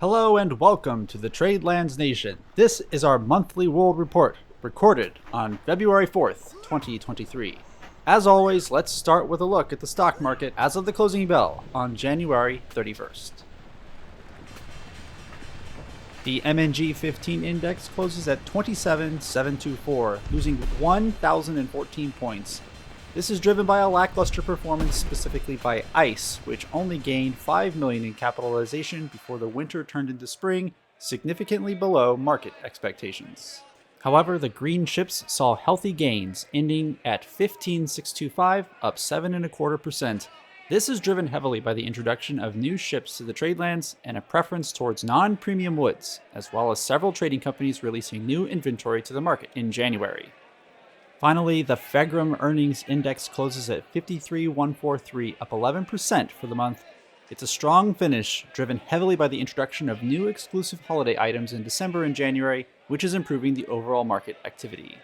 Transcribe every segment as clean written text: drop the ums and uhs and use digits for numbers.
Hello and welcome to the Tradelands Nation. This is our monthly world report, recorded on February 4th, 2023. As always, let's start with a look at the stock market as of the closing bell on January 31st. The MNG 15 index closes at 27,724, losing 1,014 points. This is driven by a lackluster performance, specifically by ICE, which only gained $5 million in capitalization before the winter turned into spring, significantly below market expectations. However, the green chips saw healthy gains, ending at 15,625, up 7.25%. This is driven heavily by the introduction of new ships to the Tradelands and a preference towards non-premium woods, as well as several trading companies releasing new inventory to the market in January. Finally, the FEGRM earnings index closes at 53,143, up 11% for the month. It's a strong finish, driven heavily by the introduction of new exclusive holiday items in December and January, which is improving the overall market activity.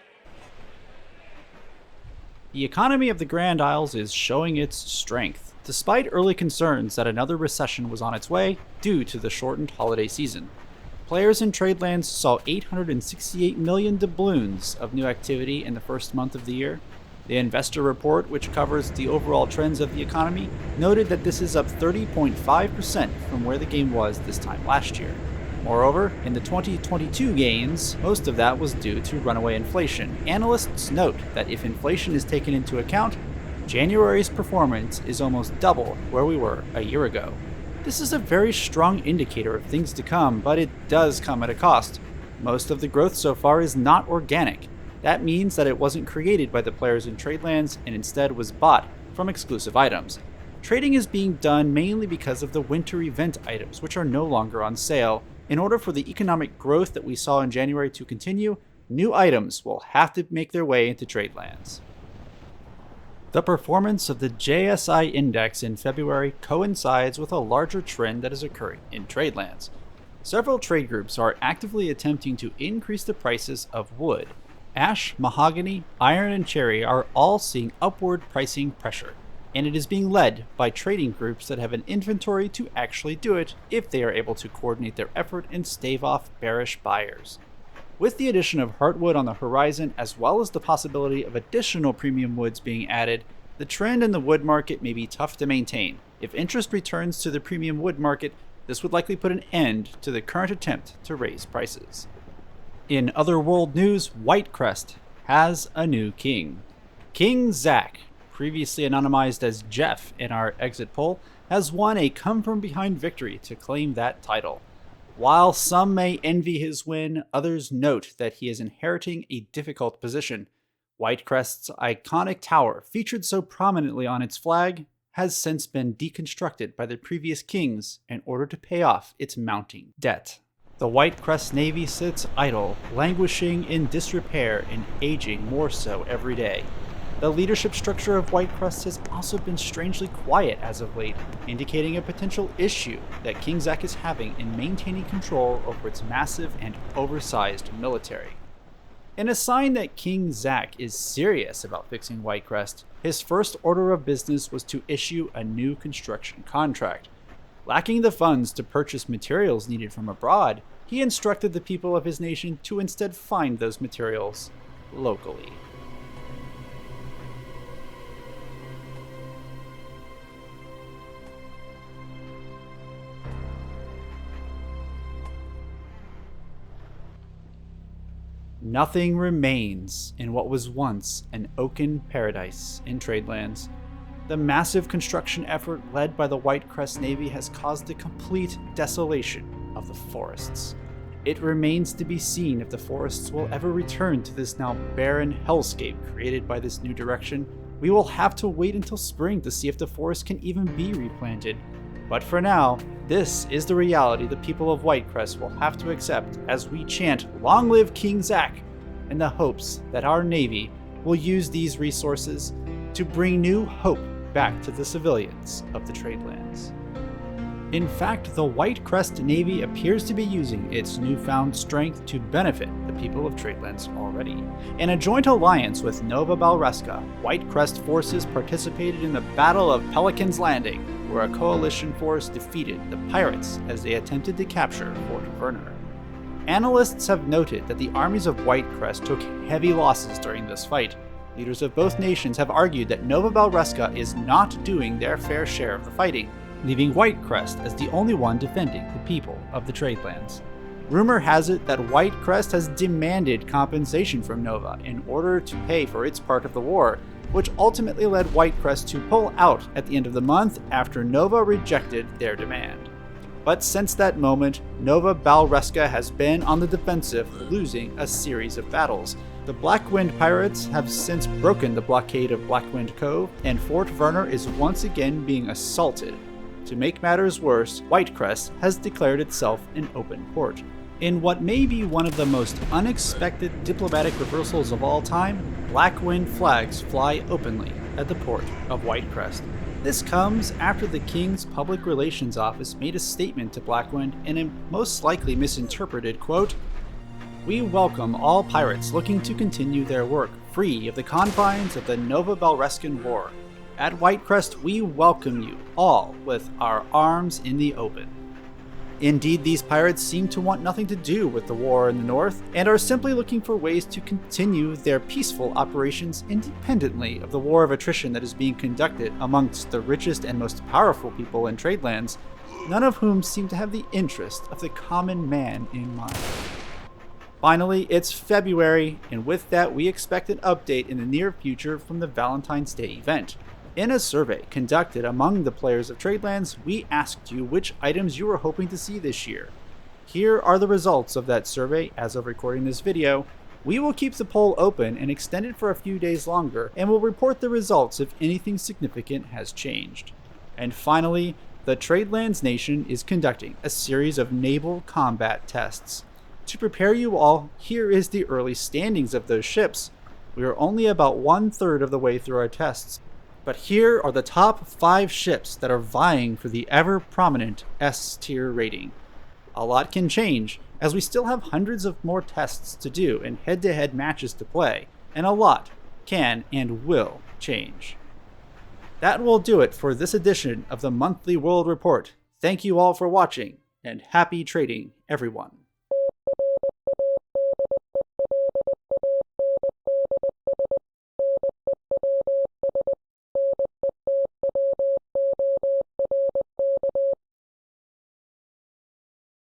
The economy of the Grand Isles is showing its strength, despite early concerns that another recession was on its way due to the shortened holiday season. Players in Tradelands saw 868 million doubloons of new activity in the first month of the year. The investor report, which covers the overall trends of the economy, noted that this is up 30.5% from where the game was this time last year. Moreover, in the 2022 gains, most of that was due to runaway inflation. Analysts note that if inflation is taken into account, January's performance is almost double where we were a year ago. This is a very strong indicator of things to come, but it does come at a cost. Most of the growth so far is not organic. That means that it wasn't created by the players in Tradelands and instead was bought from exclusive items. Trading is being done mainly because of the winter event items, which are no longer on sale. In order for the economic growth that we saw in January to continue, new items will have to make their way into Tradelands. The performance of the JSI index in February coincides with a larger trend that is occurring in Tradelands. Several trade groups are actively attempting to increase the prices of wood. Ash, mahogany, iron, and cherry are all seeing upward pricing pressure, and it is being led by trading groups that have an inventory to actually do it if they are able to coordinate their effort and stave off bearish buyers. With the addition of heartwood on the horizon, as well as the possibility of additional premium woods being added, the trend in the wood market may be tough to maintain. If interest returns to the premium wood market, this would likely put an end to the current attempt to raise prices. In other world news, Whitecrest has a new king. King Zach, previously anonymized as Jeff in our exit poll, has won a come-from-behind victory to claim that title. While some may envy his win, others note that he is inheriting a difficult position. Whitecrest's iconic tower, featured so prominently on its flag, has since been deconstructed by the previous kings in order to pay off its mounting debt. The Whitecrest Navy sits idle, languishing in disrepair and aging more so every day. The leadership structure of Whitecrest has also been strangely quiet as of late, indicating a potential issue that King Zach is having in maintaining control over its massive and oversized military. In a sign that King Zach is serious about fixing Whitecrest, his first order of business was to issue a new construction contract. Lacking the funds to purchase materials needed from abroad, he instructed the people of his nation to instead find those materials locally. Nothing remains in what was once an oaken paradise in Tradelands. The massive construction effort led by the Whitecrest Navy has caused a complete desolation of the forests. It remains to be seen if the forests will ever return to this now barren hellscape created by this new direction. We will have to wait until spring to see if the forest can even be replanted. But for now, this is the reality the people of Whitecrest will have to accept as we chant "Long live King Zach!" in the hopes that our Navy will use these resources to bring new hope back to the civilians of the Tradelands. In fact, the Whitecrest Navy appears to be using its newfound strength to benefit the people of Tradelands already. In a joint alliance with Nova Balreska, Whitecrest forces participated in the Battle of Pelican's Landing, where a coalition force defeated the pirates as they attempted to capture Fort Werner. Analysts have noted that the armies of Whitecrest took heavy losses during this fight. Leaders of both nations have argued that Nova Balreska is not doing their fair share of the fighting, leaving Whitecrest as the only one defending the people of the Tradelands. Rumor has it that Whitecrest has demanded compensation from Nova in order to pay for its part of the war, which ultimately led Whitecrest to pull out at the end of the month after Nova rejected their demand. But since that moment, Nova Balreska has been on the defensive, losing a series of battles. The Blackwind pirates have since broken the blockade of Blackwind Cove, and Fort Werner is once again being assaulted. To make matters worse, Whitecrest has declared itself an open port. In what may be one of the most unexpected diplomatic reversals of all time, Blackwind flags fly openly at the port of Whitecrest. This comes after the King's Public Relations Office made a statement to Blackwind in a most likely misinterpreted quote, "We welcome all pirates looking to continue their work free of the confines of the Nova Balreskan War. At Whitecrest, we welcome you all with our arms in the open." Indeed, these pirates seem to want nothing to do with the war in the north, and are simply looking for ways to continue their peaceful operations independently of the war of attrition that is being conducted amongst the richest and most powerful people in Tradelands, none of whom seem to have the interest of the common man in mind. Finally, it's February, and with that we expect an update in the near future from the Valentine's Day event. In a survey conducted among the players of Tradelands, we asked you which items you were hoping to see this year. Here are the results of that survey as of recording this video. We will keep the poll open and extend it for a few days longer, and will report the results if anything significant has changed. And finally, the Tradelands Nation is conducting a series of naval combat tests. To prepare you all, here is the early standings of those ships. We are only about 1/3 of the way through our tests. But here are the top 5 ships that are vying for the ever-prominent S-tier rating. A lot can change, as we still have hundreds of more tests to do and head-to-head matches to play, and a lot can and will change. That will do it for this edition of the Monthly World Report. Thank you all for watching, and happy trading, everyone.